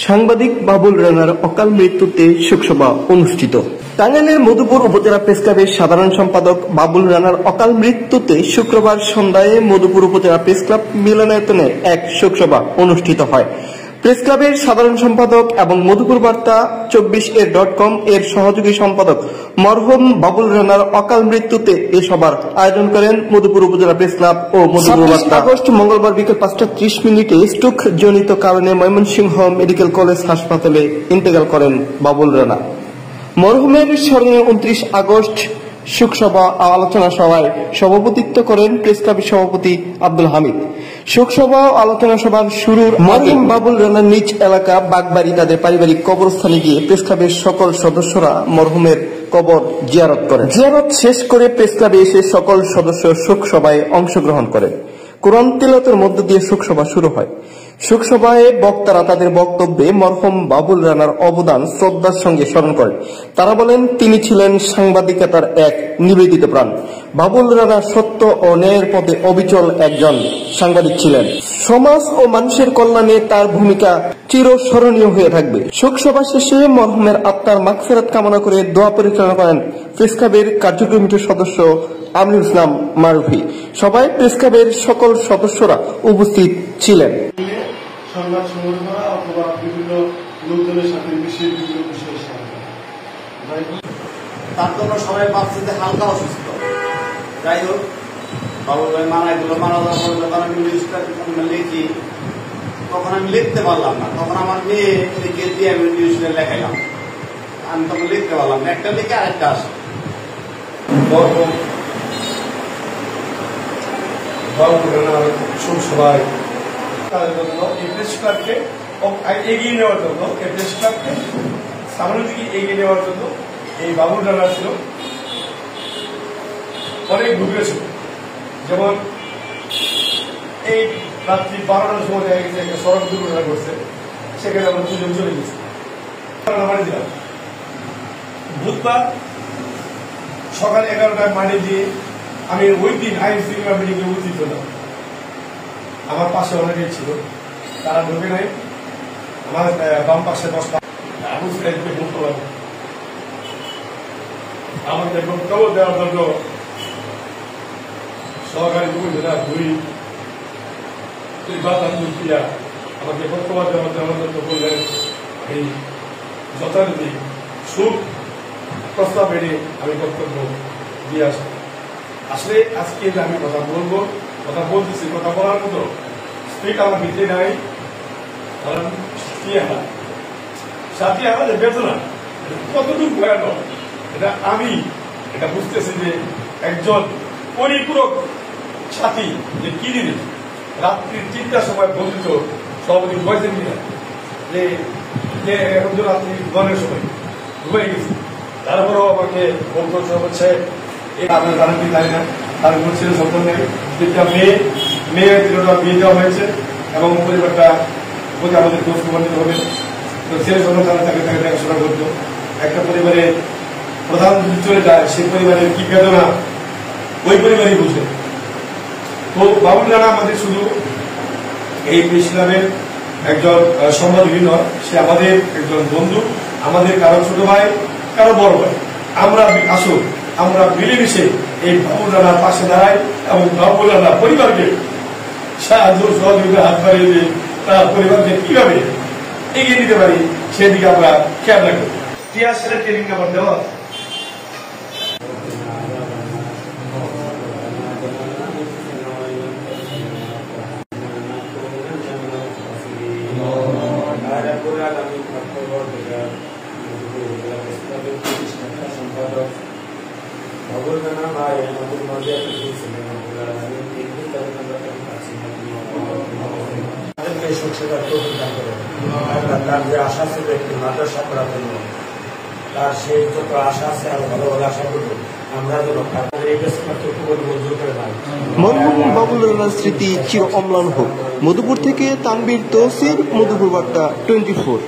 সাংবাদিক বাবুল রানার অকাল মৃত্যুতে শোকসভা অনুষ্ঠিত। টাঙ্গাইলের মধুপুর উপজেলা প্রেসক্লাবের সাধারণ সম্পাদক বাবুল রানার অকাল মৃত্যুতে শুক্রবার সন্ধ্যায় মধুপুর উপজেলা প্রেসক্লাব মিলনায়তনে এক শোকসভা অনুষ্ঠিত হয়। প্রেসক্লাবের সাধারণ সম্পাদক এবং মধুপুর বার্তা 24.com এর সহযোগী সম্পাদক মরহুম বাবুল রানার অকাল মৃত্যুতে এ সভার আয়োজন করেন মধুপুর উপজেলা প্রেসক্লাব ও মধুপুর বার্তা। আগস্ট মঙ্গলবার বিকেল 5:30 স্ট্রোক জনিত কারণে ময়মনসিংহ মেডিকেল কলেজ হাসপাতালে ইন্তেকাল করেন বাবুল রানা। মরহুমের স্মরণে 29 আগস্ট শোকসভা আলোচনা সভায় সভাপতিত্ব করেন প্রেসক্লাবের সভাপতি আব্দুল হামিদ। শোকসভা আলোচনা সভার শুরুর মরহুম বাবুল রানার নিজ এলাকা বাগবাড়ি তাদের পারিবারিক কবরস্থানে গিয়ে প্রেসক্লাবের সকল সদস্যরা মরহুমের কবর জিয়ারত করেন। জিয়ারত শেষ করে প্রেসক্লাবে এসে সকল সদস্য শোকসভায় অংশগ্রহণ করেন। কোরআন তিলাওয়াতের মধ্য দিয়ে শোকসভা শুরু হয়। শোকসভায় বক্তারা তাদের বক্তব্যে মরহুম বাবুল রানার অবদান শ্রদ্ধার সঙ্গে স্মরণ করেন। তারা বলেন, তিনি ছিলেন সাংবাদিকতার এক নিবেদিত প্রাণ। বাবুল রানা সত্য ও ন্যায়ের পথে অবিচল একজন সাংবাদিক ছিলেন। সমাজ ও মানুষের কল্যাণে তার ভূমিকা চিরস্মরণীয় হয়ে থাকবে। শোকসভা শেষে মরহুমের আত্মার মাগফিরাত কামনা করে দোয়া পরিচালনা করেন প্রেসক্লাবের কার্যকরী কমিটির সদস্য আমিনুল ইসলাম মারুফি। সবাই প্রেসক্লাবের সকল সদস্যরা উপস্থিত ছিলেন। সংবাদ সংগ্রহ করা অথবা বিভিন্ন লোকজনের সাথে মিশিয়ে বিভিন্ন বিষয়ে তার জন্য সবাই ভাবছে যে হালকা অসুস্থ। যাই হোক, বাবুল ভাই মারা গেল। মারা যাওয়ার পরে যখন আমি নিউজটা লিখি, তখন আমি লিখতে পারলাম না। তখন আমার মেয়ে লিখে দিয়ে আমি নিউজটা লেখাইলাম। আমি তখন লিখতে পারলাম না, একটা লিখে আরেকটা আসে। সবাই তাদের জন্য এই প্রেস ক্লাবকে এগিয়ে নেওয়ার জন্য, এই প্রেস ক্লাবকে সামনের দিকে এগিয়ে নেওয়ার জন্য এই বাবুল রানা ছিল অনেক ভূমিকা ছিল। যেমন এই রাত্রি 12টার সময় দেখা গেছে একটা সড়ক দুর্ঘটনা ঘটছে, সেখানে আমরা দুজন চলে গেছি। দিলাম বুধবার সকাল 11টায় মাঠে দিয়ে আমি ওই দিন আইন শৃঙ্খলা মিটিংয়ে উপস্থিত হলাম। আমার পাশে অনেকেই ছিল, তারা ঢুকে নাই। আমার বাম পাশে বসলাম, আমাকে বক্তব্য দেওয়ার জন্য সহকারী উপজেলা আমাকে বক্তব্য দেওয়ার জন্য বললেন, এই যথারীতি সুখ প্রস্তাব এনে আমি বক্তব্য দিয়ে আসবো। আসলে আজকে আমি কথা বলবো, কথা বলতেছি, কথা বলার মতো স্পিক আমার ভিতরে নাই। সাথী আমাদের বেদনা কতটুকু ভয়ানক এটা আমি এটা বুঝতেছি, যে একজন পরিপূরক সাথী যে কি জিনিস। রাত্রি 3টার সময় বন্ধিত সভাপতি বয়সের কিনা যে এখন তো রাত্রি 9টার সময় ঘুমিয়ে গেছি। তারপরেও আমাকে বলতে হচ্ছে আপনার জানেন কি জানি না, তার কোনো ছেলে সন্তান নেই। তিনটা মেয়ে বিয়ে দেওয়া হয়েছে এবং পরিবারটা প্রতি আমাদের খোঁজ খবর নিতে হবে। তো ছেলে সন্তান তাকে তাকে দেখাশোনা করতো। একটা পরিবারে প্রধান যদি চলে যায়, সেই পরিবারের কি বেদনা ওই পরিবারই বুঝে। তো বাবুল রানা আমাদের শুধু এই প্রেস ক্লাবের একজন সম্পাদকই নয়, সে আমাদের একজন বন্ধু, আমাদের কারো ছোট ভাই, কারো বড় ভাই। আমরা আসুন আমরা মিলেমিশে এই বাবুল রানার পাশে দাঁড়াই এবং বাবুল রানা পরিবারকে সাহায্য সহযোগিতা হাত বাড়িয়ে দিয়ে তার পরিবারকে কিভাবে এগিয়ে নিতে পারি সেদিকে আমরা খেয়াল রাখবো। টিআরসির ট্রেনিং আমার দেওয়া বাবুল রানা ভাই আমাদের মধ্যে তার যে আশা ছিল একটি মাদ্রাসা করার জন্য, তার সেই যত আশা আছে আরো ভালো ভালো আশা করবো আমরা যেন এই মঞ্জুর করে পাই। মরহুম বাবুল রানার স্মৃতি চির অম্লান হোক। মধুপুর থেকে তানবীর তৌসির, মধুপুর বার্তা 24।